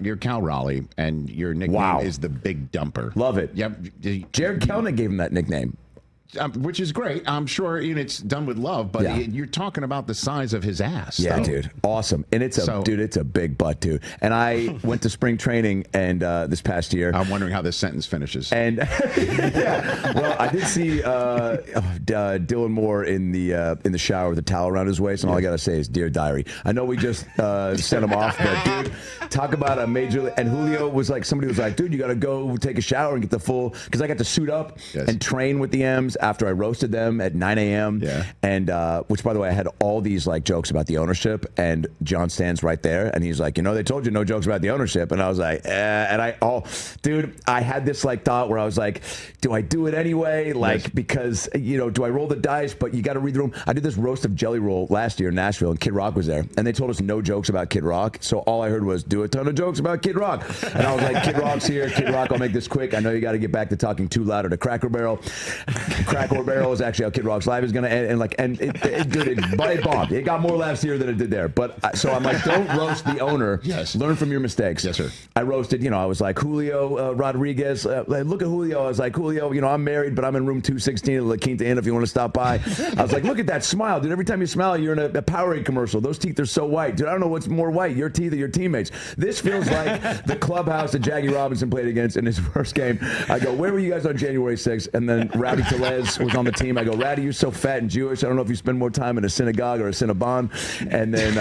You're Cal Raleigh, and your nickname is the Big Dumper. Love it. Yep. Jared Kelnick gave him that nickname. Which is great. I'm sure it's done with love, but you're talking about the size of his ass. Yeah, though. dude. Awesome. And it's a big butt, dude. And I went to spring training and this past year. I'm wondering how this sentence finishes. And well, I did see Dylan Moore in the shower with a towel around his waist, and all I got to say is, "Dear Diary." I know we just sent him off, but dude, talk about a major. And Julio was like, somebody was like, "Dude, you got to go take a shower and get the full," because I got to suit up and train with the M's after I roasted them at 9 a.m. Yeah. And which, by the way, I had all these like jokes about the ownership, and John stands right there, and he's like, they told you no jokes about the ownership, and I was like, and I had this like thought where I was like, do I do it anyway? Like because do I roll the dice? But you got to read the room. I did this roast of Jelly Roll last year in Nashville, and Kid Rock was there, and they told us no jokes about Kid Rock, so all I heard was do a ton of jokes about Kid Rock, and I was like, Kid Rock's here. Kid Rock, I'll make this quick. I know you got to get back to talking too louder to Cracker Barrel. Cracker Barrel is actually how Kid Rock's live is going to end, and it bombed. It got more laughs here than it did there. But so I'm like, don't roast the owner. Yes. Learn from your mistakes. Yes, sir. I roasted, I was like, Julio Rodriguez. Look at Julio. I was like, Julio, I'm married, but I'm in room 216 at La Quinta Inn if you want to stop by. I was like, look at that smile, dude. Every time you smile, you're in a Powerade commercial. Those teeth are so white. Dude, I don't know what's more white, your teeth or your teammates. This feels like the clubhouse that Jackie Robinson played against in his first game. I go, where were you guys on January 6th? And then Rowdy Tellez was on the team. I go, Ratty, you're so fat and Jewish. I don't know if you spend more time in a synagogue or a Cinnabon. And then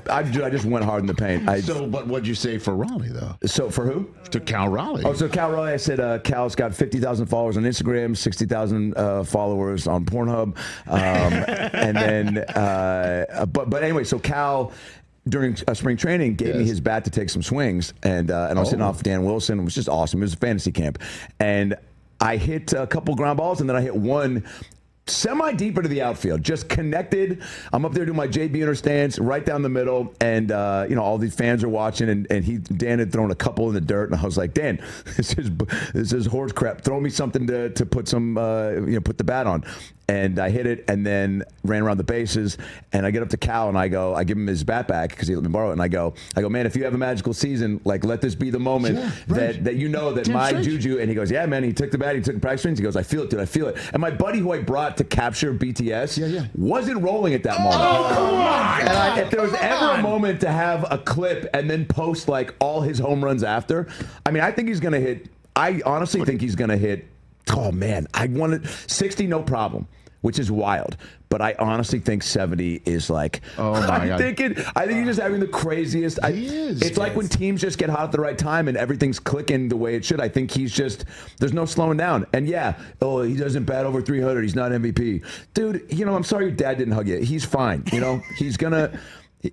I just went hard in the paint. But what'd you say for Raleigh, though? So for who? To Cal Raleigh. Oh, so Cal Raleigh, I said Cal's got 50,000 followers on Instagram, 60,000 followers on Pornhub. And then, but anyway, so Cal, during spring training, gave me his bat to take some swings, and I was hitting off Dan Wilson. It was just awesome. It was a fantasy camp. And I hit a couple ground balls, and then I hit one semi-deep into the outfield, just connected. I'm up there doing my Jay Buhner stance right down the middle, and all these fans are watching, and Dan had thrown a couple in the dirt, and I was like, Dan, this is horse crap. Throw me something to put some put the bat on. And I hit it, and then ran around the bases, and I get up to Cal, and I give him his bat back because he let me borrow it, and I go, man, if you have a magical season, like, let this be the moment that that my juju. And he goes, yeah, man. He took the bat, he took the practice swings. He goes, I feel it, dude, I feel it. And my buddy who I brought to capture BTS wasn't rolling at that moment. Oh, come on! And if there was ever a moment to have a clip and then post like all his home runs after, I think he's gonna hit. I honestly think he's gonna hit. Oh man, I wanted 60, no problem, which is wild. But I honestly think 70 is like. Oh my God! I think he's just having the craziest. It's like when teams just get hot at the right time and everything's clicking the way it should. I think there's no slowing down. And he doesn't bat over 300. He's not MVP, dude. I'm sorry your dad didn't hug you. He's fine. He's gonna.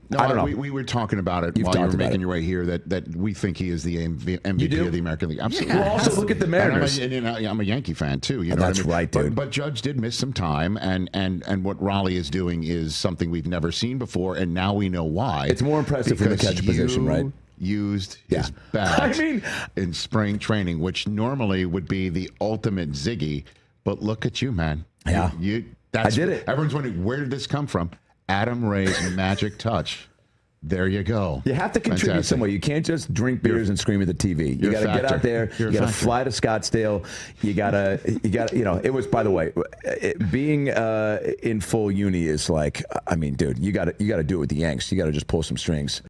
No, I don't know. We were talking about it while you were making your way here that we think he is the MVP of the American League. Absolutely. Well, also look at the Mariners. I'm a Yankee fan too. That's right, dude. But Judge did miss some time, and what Raleigh is doing is something we've never seen before, and now we know why. It's more impressive from the catcher position, right? Used his bat in spring training, which normally would be the ultimate Ziggy. But look at you, man. Yeah, I did it. Everyone's wondering, where did this come from? Adam Ray's magic touch. There you go. You have to contribute some way. You can't just drink beers and scream at the TV. You got to get out there. You got to fly to Scottsdale. You got to. It was, by the way, being in full uni is like. Dude, you got to do it with the Yanks. You got to just pull some strings.